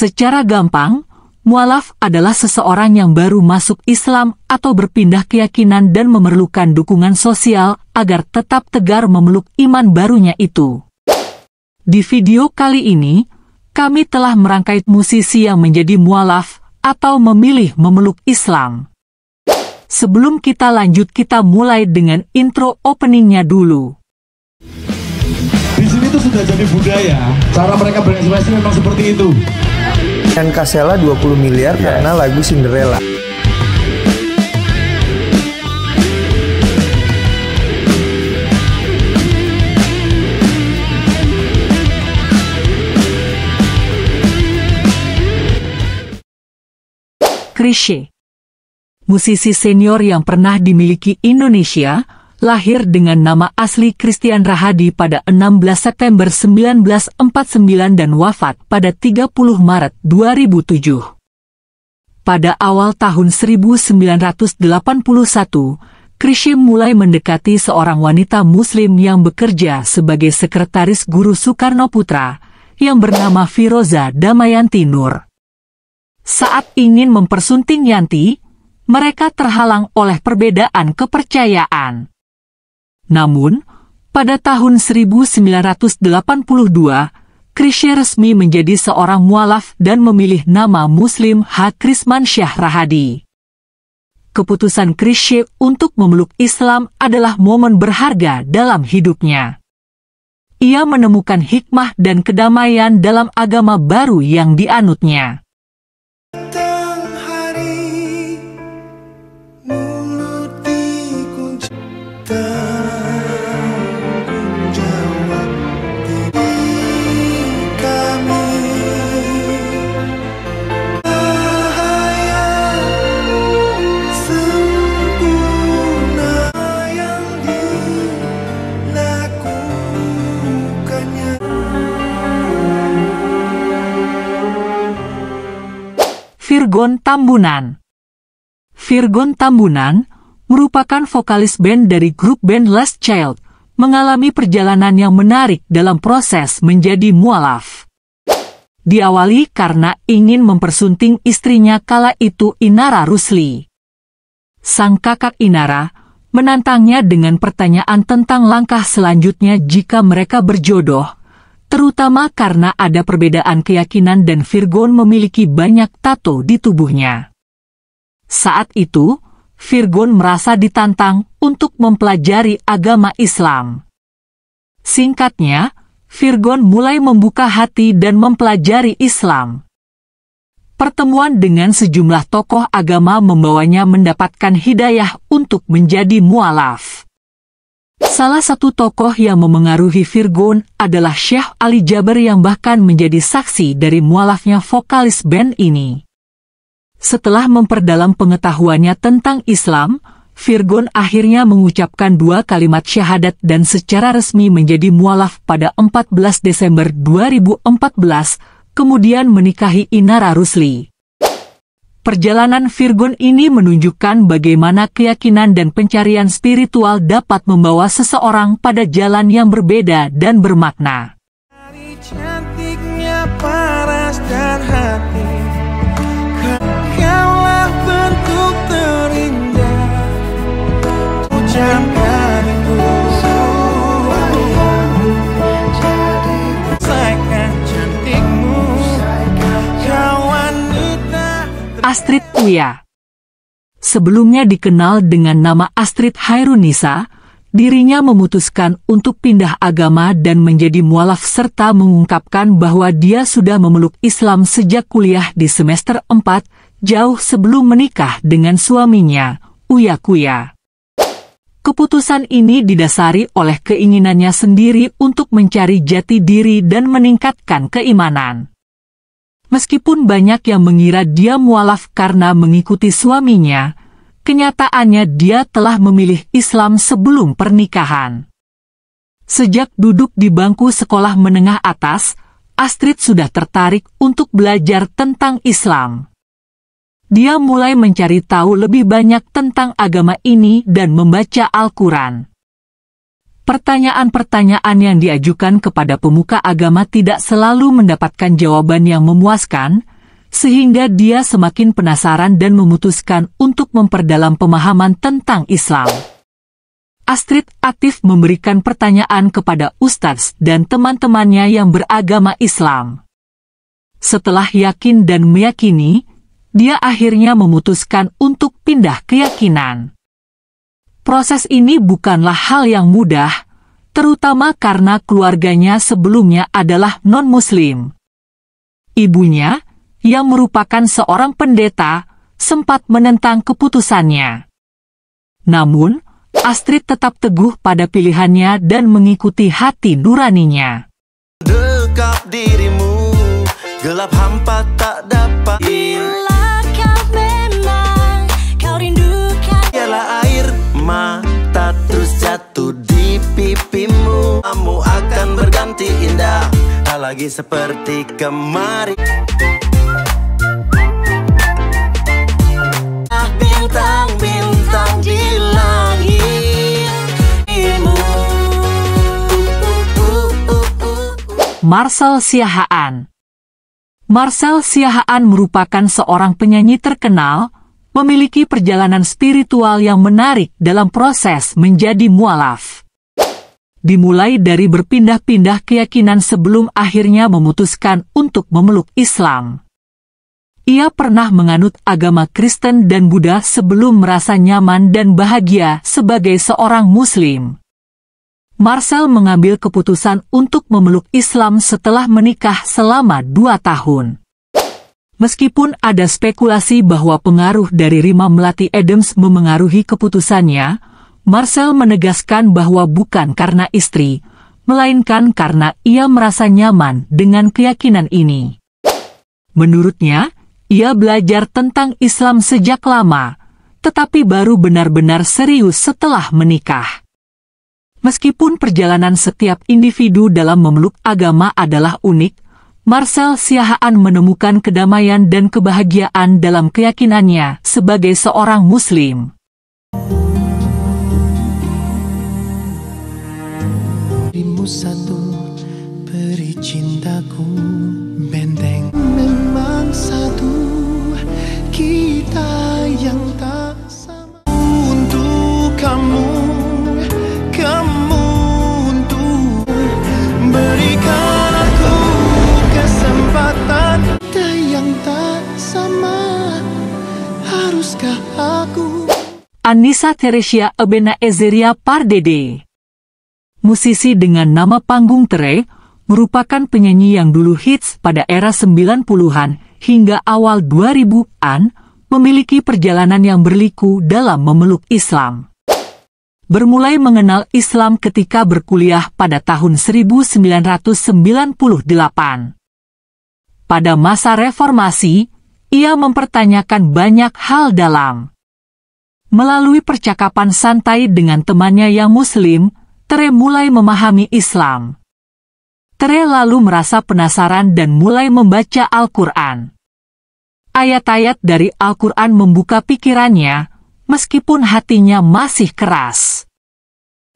Secara gampang, mualaf adalah seseorang yang baru masuk Islam atau berpindah keyakinan dan memerlukan dukungan sosial agar tetap tegar memeluk iman barunya itu. Di video kali ini, kami telah merangkai musisi yang menjadi mualaf atau memilih memeluk Islam. Sebelum kita lanjut, kita mulai dengan intro openingnya dulu. Di sini tuh sudah jadi budaya, cara mereka berekspresi memang seperti itu. Dan Kasela 20 miliar karena lagu Cinderella. Chrisye, musisi senior yang pernah dimiliki Indonesia, lahir dengan nama asli Christian Rahadi pada 16 September 1949 dan wafat pada 30 Maret 2007. Pada awal tahun 1981, Chrisye mulai mendekati seorang wanita muslim yang bekerja sebagai sekretaris guru Soekarno Putra yang bernama Firoza Damayanti Nur. Saat ingin mempersunting Yanti, mereka terhalang oleh perbedaan kepercayaan. Namun, pada tahun 1982, Chrisye resmi menjadi seorang mualaf dan memilih nama Muslim H. Krismansyah Rahadi. Keputusan Chrisye untuk memeluk Islam adalah momen berharga dalam hidupnya. Ia menemukan hikmah dan kedamaian dalam agama baru yang dianutnya. Virgon Tambunan. Virgon Tambunan merupakan vokalis band dari grup band Last Child, mengalami perjalanan yang menarik dalam proses menjadi mualaf. Diawali karena ingin mempersunting istrinya kala itu, Inara Rusli. Sang kakak Inara menantangnya dengan pertanyaan tentang langkah selanjutnya jika mereka berjodoh, terutama karena ada perbedaan keyakinan dan Virgon memiliki banyak tato di tubuhnya. Saat itu, Virgon merasa ditantang untuk mempelajari agama Islam. Singkatnya, Virgon mulai membuka hati dan mempelajari Islam. Pertemuan dengan sejumlah tokoh agama membawanya mendapatkan hidayah untuk menjadi mualaf. Salah satu tokoh yang memengaruhi Virgon adalah Syekh Ali Jaber yang bahkan menjadi saksi dari mualafnya vokalis band ini. Setelah memperdalam pengetahuannya tentang Islam, Virgon akhirnya mengucapkan 2 kalimat syahadat dan secara resmi menjadi mualaf pada 14 Desember 2014, kemudian menikahi Inara Rusli. Perjalanan Virgon ini menunjukkan bagaimana keyakinan dan pencarian spiritual dapat membawa seseorang pada jalan yang berbeda dan bermakna. Cantiknya paras dan hati, kaulah bentuk terindah, ucapkan itu. Sayangkan cantikmu, kau wanita. Astrid Uya. Sebelumnya dikenal dengan nama Astrid Hairunisa, dirinya memutuskan untuk pindah agama dan menjadi mualaf serta mengungkapkan bahwa dia sudah memeluk Islam sejak kuliah di semester 4, jauh sebelum menikah dengan suaminya, Uya Kuya. Keputusan ini didasari oleh keinginannya sendiri untuk mencari jati diri dan meningkatkan keimanan. Meskipun banyak yang mengira dia mualaf karena mengikuti suaminya, kenyataannya dia telah memilih Islam sebelum pernikahan. Sejak duduk di bangku sekolah menengah atas, Astrid sudah tertarik untuk belajar tentang Islam. Dia mulai mencari tahu lebih banyak tentang agama ini dan membaca Al-Quran. Pertanyaan-pertanyaan yang diajukan kepada pemuka agama tidak selalu mendapatkan jawaban yang memuaskan, sehingga dia semakin penasaran dan memutuskan untuk memperdalam pemahaman tentang Islam. Astrid aktif memberikan pertanyaan kepada ustadz dan teman-temannya yang beragama Islam. Setelah yakin dan meyakini, dia akhirnya memutuskan untuk pindah keyakinan. Proses ini bukanlah hal yang mudah, terutama karena keluarganya sebelumnya adalah non-Muslim. Ibunya, yang merupakan seorang pendeta, sempat menentang keputusannya. Namun, Astrid tetap teguh pada pilihannya dan mengikuti hati nuraninya. Dekap dirimu, gelap hampa tak dapat. Bila kau memang, kau rindukan. Ialah air mata terus jatuh di pipimu. Kamu akan berganti indah, tak lagi seperti kemarin. Bintang-bintang di langit. Marcel Siahaan. Marcel Siahaan merupakan seorang penyanyi terkenal, memiliki perjalanan spiritual yang menarik dalam proses menjadi mualaf. Dimulai dari berpindah-pindah keyakinan sebelum akhirnya memutuskan untuk memeluk Islam. Ia pernah menganut agama Kristen dan Buddha sebelum merasa nyaman dan bahagia sebagai seorang Muslim. Marcel mengambil keputusan untuk memeluk Islam setelah menikah selama 2 tahun. Meskipun ada spekulasi bahwa pengaruh dari Rima Melati Adams memengaruhi keputusannya, Marcel menegaskan bahwa bukan karena istri, melainkan karena ia merasa nyaman dengan keyakinan ini. Menurutnya, ia belajar tentang Islam sejak lama, tetapi baru benar-benar serius setelah menikah. Meskipun perjalanan setiap individu dalam memeluk agama adalah unik, Marcel Siahaan menemukan kedamaian dan kebahagiaan dalam keyakinannya sebagai seorang Muslim. Dirimu satu, beri cintaku benteng. Memang satu, kita yang tak sama. Untuk kamu, kamu untuk berikan aku kesempatan. Kita yang tak sama, haruskah aku? Annisa Theresia Ebena Ezeria Pardede. Musisi dengan nama panggung Tere, merupakan penyanyi yang dulu hits pada era 90-an hingga awal 2000-an, memiliki perjalanan yang berliku dalam memeluk Islam. Bermulai mengenal Islam ketika berkuliah pada tahun 1998. Pada masa reformasi, ia mempertanyakan banyak hal dalam. Melalui percakapan santai dengan temannya yang Muslim, Tere mulai memahami Islam. Tere lalu merasa penasaran dan mulai membaca Al-Quran. Ayat-ayat dari Al-Quran membuka pikirannya, meskipun hatinya masih keras.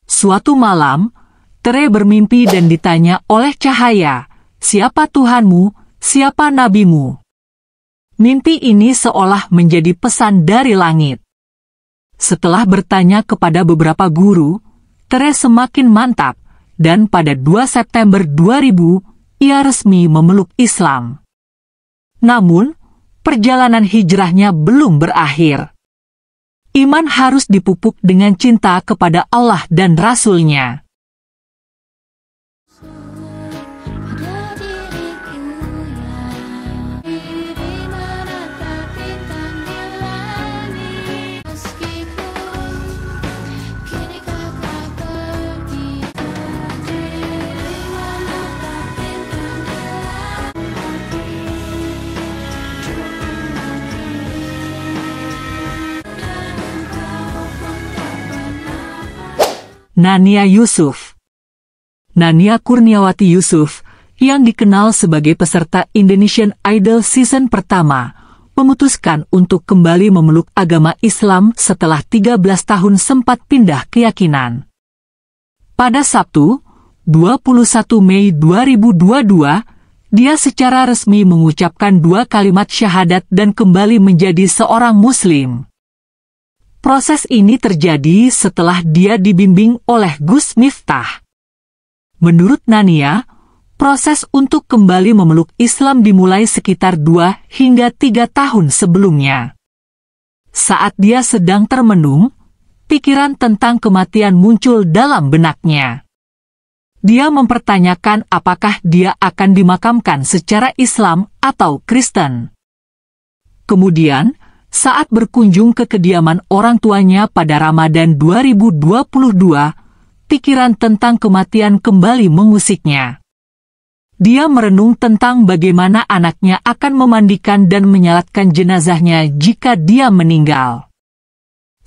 Suatu malam, Tere bermimpi dan ditanya oleh cahaya, "Siapa Tuhanmu, siapa nabimu?" Mimpi ini seolah menjadi pesan dari langit. Setelah bertanya kepada beberapa guru, Tere semakin mantap, dan pada 2 September 2000, ia resmi memeluk Islam. Namun, perjalanan hijrahnya belum berakhir. Iman harus dipupuk dengan cinta kepada Allah dan Rasul-Nya. Nania Yusuf. Nania Kurniawati Yusuf, yang dikenal sebagai peserta Indonesian Idol season pertama, memutuskan untuk kembali memeluk agama Islam setelah 13 tahun sempat pindah keyakinan. Pada Sabtu, 21 Mei 2022, dia secara resmi mengucapkan 2 kalimat syahadat dan kembali menjadi seorang Muslim. Proses ini terjadi setelah dia dibimbing oleh Gus Miftah. Menurut Nania, proses untuk kembali memeluk Islam dimulai sekitar 2 hingga 3 tahun sebelumnya. Saat dia sedang termenung, pikiran tentang kematian muncul dalam benaknya. Dia mempertanyakan apakah dia akan dimakamkan secara Islam atau Kristen. Kemudian, saat berkunjung ke kediaman orang tuanya pada Ramadan 2022, pikiran tentang kematian kembali mengusiknya. Dia merenung tentang bagaimana anaknya akan memandikan dan menyalatkan jenazahnya jika dia meninggal.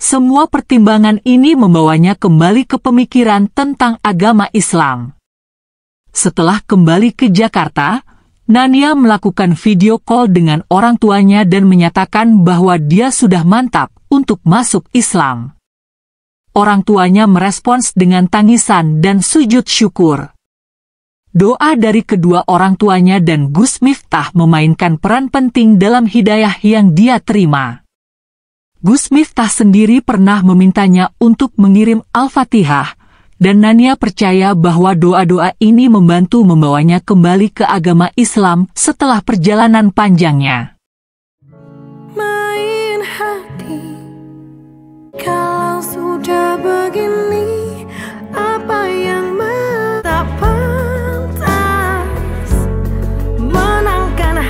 Semua pertimbangan ini membawanya kembali ke pemikiran tentang agama Islam. Setelah kembali ke Jakarta, Nania melakukan video call dengan orang tuanya dan menyatakan bahwa dia sudah mantap untuk masuk Islam. Orang tuanya merespons dengan tangisan dan sujud syukur. Doa dari kedua orang tuanya dan Gus Miftah memainkan peran penting dalam hidayah yang dia terima. Gus Miftah sendiri pernah memintanya untuk mengirim Al-Fatihah, dan Nania percaya bahwa doa-doa ini membantu membawanya kembali ke agama Islam setelah perjalanan panjangnya. Main hati, kalau sudah begini, apa yang tak pantas menangkan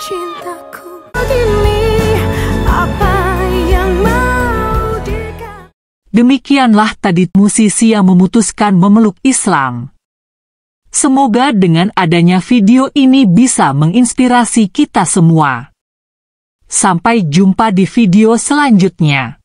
cintaku begini, apa yang mau dikatakan. Demikianlah tadi musisi yang memutuskan memeluk Islam. Semoga dengan adanya video ini bisa menginspirasi kita semua. Sampai jumpa di video selanjutnya.